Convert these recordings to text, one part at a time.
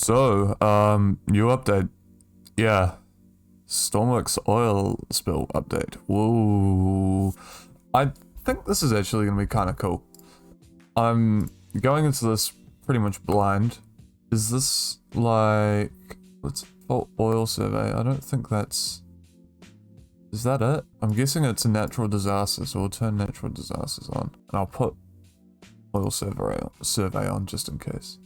So, new update. Yeah. Stormworks oil spill update. Whoa. I think this is actually going to be kind of cool. I'm going into this pretty much blind. Is this like... Let's fault oil survey. I don't think that's... Is that it? I'm guessing it's a natural disaster, so we'll turn natural disasters on. And I'll put oil survey on just in case.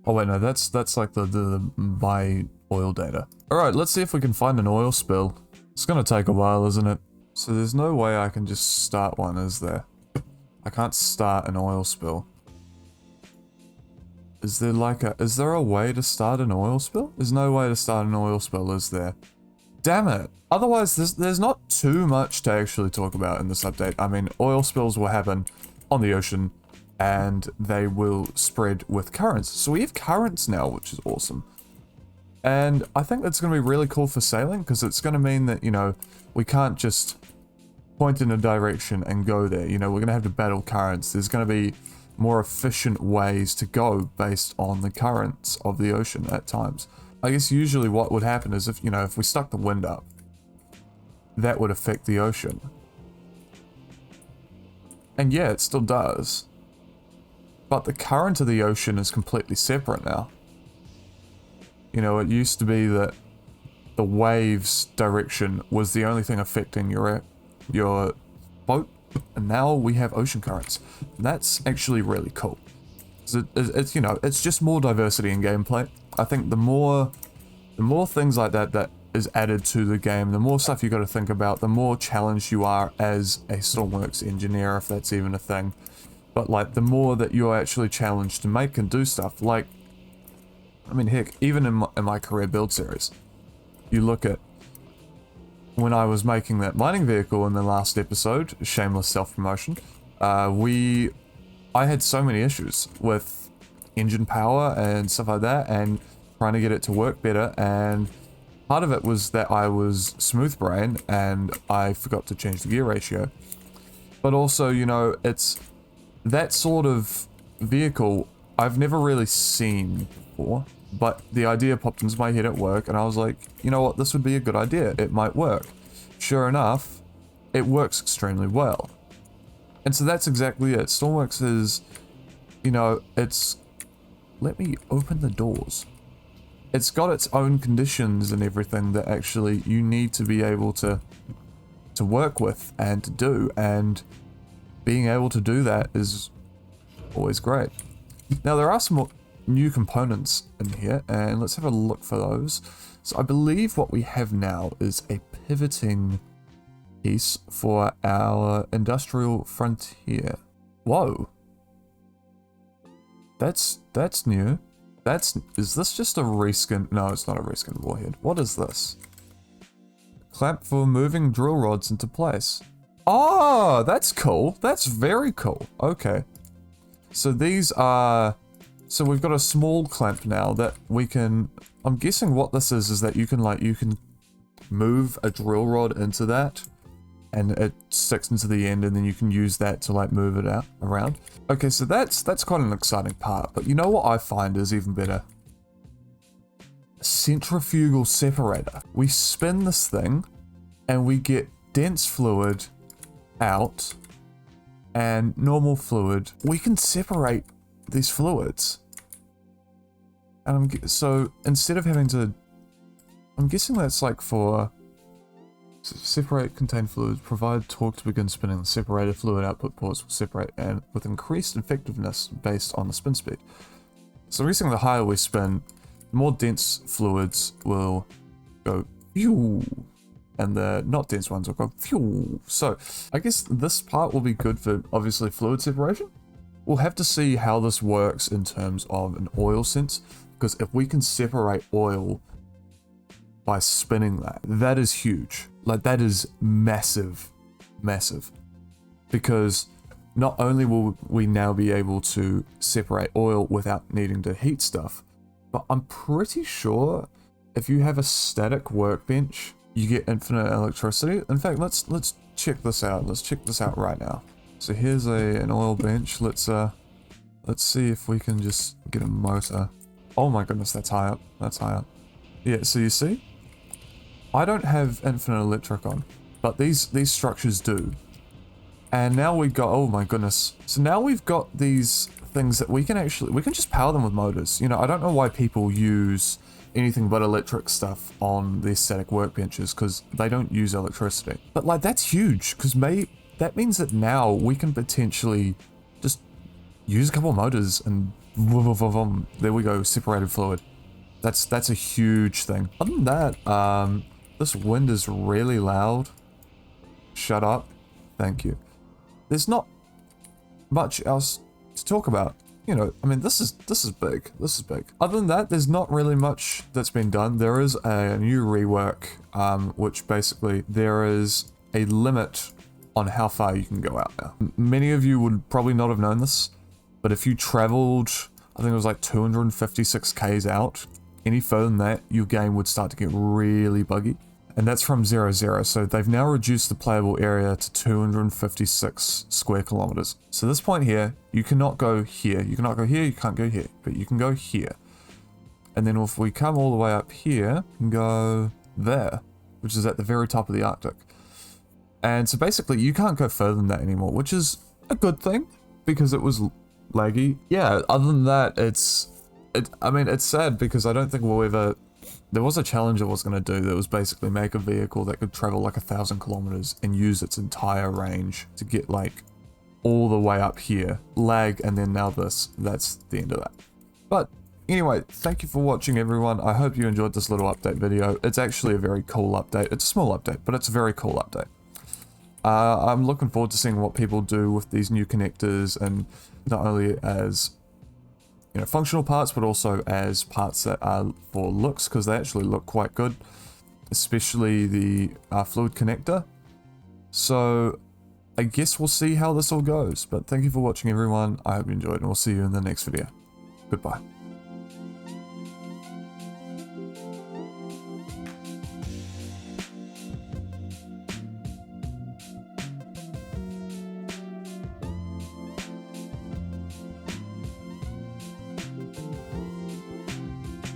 Oh wait, no, that's like the by oil data. Alright, let's see if we can find an oil spill. It's gonna take a while, isn't it? So there's no way I can just start one, is there? I can't start an oil spill. Is there a way to start an oil spill? There's no way to start an oil spill, is there? Damn it! Otherwise, there's not too much to actually talk about in this update. I mean, oil spills will happen on the ocean, and they will spread with currents. So we have currents now, which is awesome. And I think that's going to be really cool for sailing, because it's going to mean that, you know, we can't just point in a direction and go there. You know, we're going to have to battle currents. There's going to be more efficient ways to go based on the currents of the ocean at times. I guess usually what would happen is if, you know, if we stuck the wind up, that would affect the ocean. And yeah, it still does. But the current of the ocean is completely separate now. You know, it used to be that the waves direction was the only thing affecting your boat, and now we have ocean currents. And that's actually really cool. It's you know, it's just more diversity in gameplay. I think the more things like that is added to the game, the more stuff you got to think about, the more challenged you are as a Stormworks engineer, if that's even a thing. But like, the more that you're actually challenged to make and do stuff, like, I mean, heck, even in my career build series, you look at when I was making that mining vehicle in the last episode, shameless self-promotion, I had so many issues with engine power and stuff like that, and trying to get it to work better, and part of it was that I was smooth brain and I forgot to change the gear ratio. But also, you know, it's that sort of vehicle I've never really seen before, but the idea popped into my head at work, and I was like, you know what, this would be a good idea, it might work. Sure enough, it works extremely well. And so that's exactly it. Stormworks is, you know, it's... Let me open the doors. It's got its own conditions and everything that actually you need to be able to work with and to do, and being able to do that is always great. Now there are some more new components in here, and let's have a look for those. So I believe what we have now is a pivoting piece for our industrial frontier. Whoa. That's new. Is this just a reskin? No, it's not a reskin warhead. What is this? Clamp for moving drill rods into place. Oh, that's cool. That's very cool. Okay. So these are... So we've got a small clamp now that we can... I'm guessing what this is that you can move a drill rod into that, and it sticks into the end, and then you can use that to like move it out around. Okay, so that's quite an exciting part, but you know what I find is even better? A centrifugal separator. We spin this thing, and we get dense fluid out, and normal fluid. We can separate these fluids. And so instead of having to, I'm guessing that's like for separate contained fluids, provide torque to begin spinning. The separated fluid output ports will separate and with increased effectiveness based on the spin speed. So I'm guessing the higher we spin, the more dense fluids will go phew, and the not dense ones will go phew. So I guess this part will be good for obviously fluid separation. We'll have to see how this works in terms of an oil sense, because if we can separate oil by spinning that is huge. Like, that is massive, massive. Because not only will we now be able to separate oil without needing to heat stuff, but I'm pretty sure if you have a static workbench, you get infinite electricity. In fact, let's check this out. Let's check this out right now. So here's an oil bench. Let's see if we can just get a motor. Oh my goodness, that's high up. That's high up. Yeah, so you see? I don't have infinite electric on, but these structures do. And now we got, oh my goodness. So now we've got these things that we can just power them with motors. You know, I don't know why people use anything but electric stuff on their static workbenches, because they don't use electricity. But like, that's huge, because that means that now we can potentially just use a couple of motors and there we go, separated fluid. That's a huge thing. Other than that, this wind is really loud. Shut up. Thank you. There's not much else to talk about. You know, I mean, this is big. This is big. Other than that, there's not really much that's been done. There is a new rework, which basically there is a limit on how far you can go out now. Many of you would probably not have known this, but if you traveled, I think it was like 256 Ks out, any further than that, your game would start to get really buggy. And that's from 0, so they've now reduced the playable area to 256 square kilometers. So this point here, you cannot go here. You cannot go here, you can't go here, but you can go here. And then if we come all the way up here, you can go there, which is at the very top of the Arctic. And so basically you can't go further than that anymore, which is a good thing because it was laggy. Yeah, other than that, I mean, it's sad because I don't think we'll ever... There was a challenge I was going to do that was basically make a vehicle that could travel like 1,000 kilometers and use its entire range to get like all the way up here. Lag, and then now this. That's the end of that. But anyway, thank you for watching, everyone. I hope you enjoyed this little update video. It's actually a very cool update. It's a small update, but it's a very cool update. I'm looking forward to seeing what people do with these new connectors, and not only as, you know, functional parts, but also as parts that are for looks, because they actually look quite good, especially the fluid connector. So I guess we'll see how this all goes, but thank you for watching, everyone. I hope you enjoyed, and we'll see you in the next video. Goodbye.